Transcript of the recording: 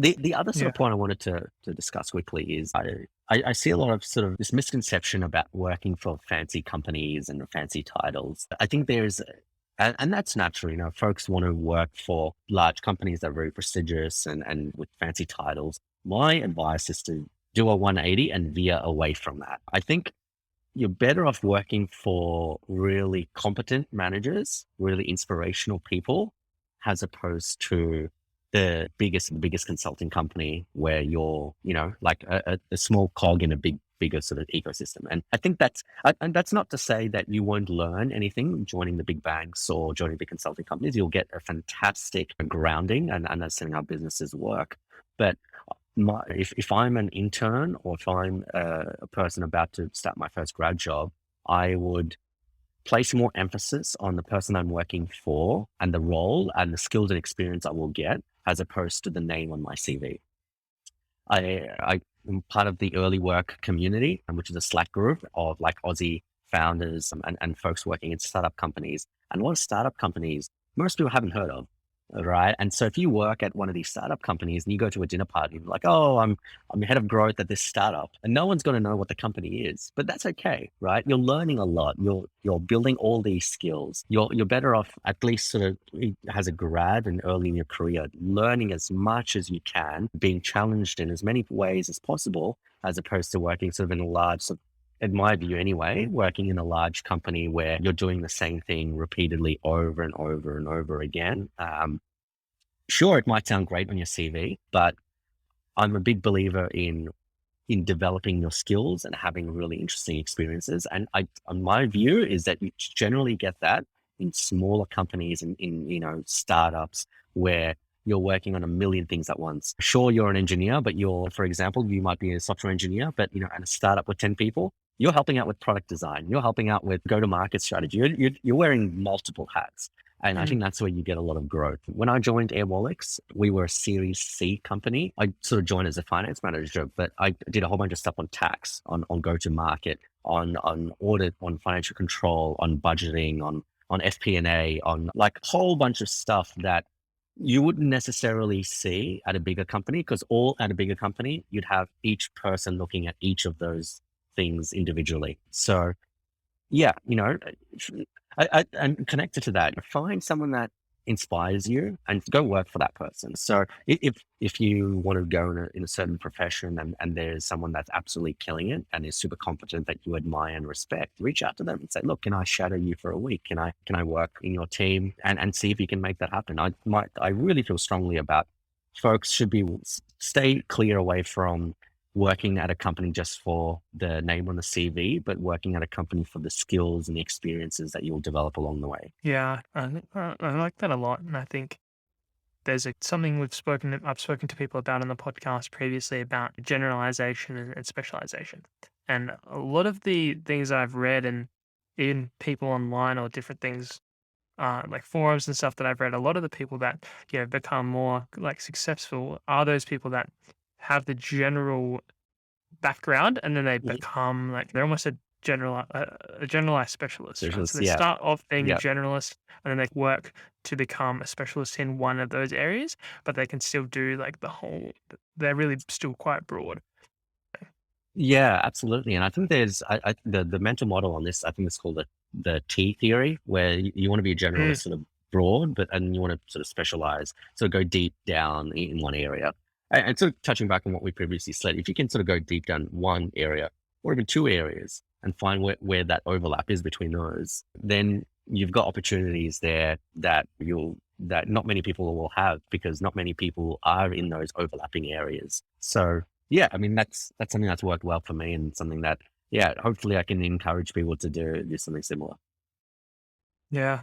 The other sort Yeah. of point I wanted to discuss quickly is I see a lot of sort of this misconception about working for fancy companies and fancy titles. I think and that's natural, folks want to work for large companies that are very prestigious and with fancy titles. My advice is to do a 180 and veer away from that. I think you're better off working for really competent managers, really inspirational people, as opposed to the biggest consulting company where you're, like a small cog in a bigger sort of ecosystem. And I think and that's not to say that you won't learn anything joining the big banks or joining big consulting companies. You'll get a fantastic grounding and understanding how businesses work. But if I'm an intern or if I'm a person about to start my first grad job, I would place more emphasis on the person I'm working for and the role and the skills and experience I will get as opposed to the name on my CV. I am part of the early work community, which is a Slack group of like Aussie founders and folks working in startup companies. And a lot of startup companies, most people haven't heard of. Right. And so if you work at one of these startup companies and you go to a dinner party, like, oh, I'm head of growth at this startup, and no one's going to know what the company is, but that's okay, right? You're learning a lot. You're building all these skills. You're better off at least sort of as a grad and early in your career, learning as much as you can, being challenged in as many ways as possible, as opposed to working sort of in a large sort of, in my view anyway, working in a large company where you're doing the same thing repeatedly over and over and over again. Sure, it might sound great on your CV, but I'm a big believer in developing your skills and having really interesting experiences. And my view is that you generally get that in smaller companies and in startups where you're working on a million things at once. Sure, you're an engineer, but for example, you might be a software engineer, but at a startup with 10 people, you're helping out with product design. You're helping out with go-to-market strategy. You're wearing multiple hats. And I Mm. think that's where you get a lot of growth. When I joined Airwallex, we were a Series C company. I sort of joined as a finance manager, but I did a whole bunch of stuff on tax, on go-to-market, on audit, on financial control, on budgeting, on FP&A, on like a whole bunch of stuff that you wouldn't necessarily see at a bigger company, because all at a bigger company, you'd have each person looking at each of those things individually. So yeah, and connected to that, find someone that inspires you and go work for that person. So if you want to go in a certain profession and there's someone that's absolutely killing it and is super competent that you admire and respect, reach out to them and say, look, can I shadow you for a week? Can I work in your team and see if you can make that happen? I really feel strongly about folks should stay clear away from working at a company just for the name on the CV, but working at a company for the skills and the experiences that you'll develop along the way. Yeah, I like that a lot, and I think there's something I've spoken to people about on the podcast previously about generalization and specialization, and a lot of the things I've read and in people online or different things, like forums and stuff that I've read, a lot of the people that become more like successful are those people that have the general background, and then they Mhm. become like they're almost a generalized specialist, right? So Specialists, they yeah, start off being a yeah. generalist, and then they work to become a specialist in one of those areas, but they can still do like the whole. They're really still quite broad. Yeah, absolutely. And I think the mental model on this, I think it's called the T theory, where you want to be a Mm, generalist sort of broad, and you want to sort of specialize, so go deep down in one area. And sort of touching back on what we previously said, if you can sort of go deep down one area or even two areas and find where that overlap is between those, then you've got opportunities there that not many people will have, because not many people are in those overlapping areas. So yeah, I mean that's something that's worked well for me, and something that, yeah, hopefully I can encourage people to do something similar. yeah.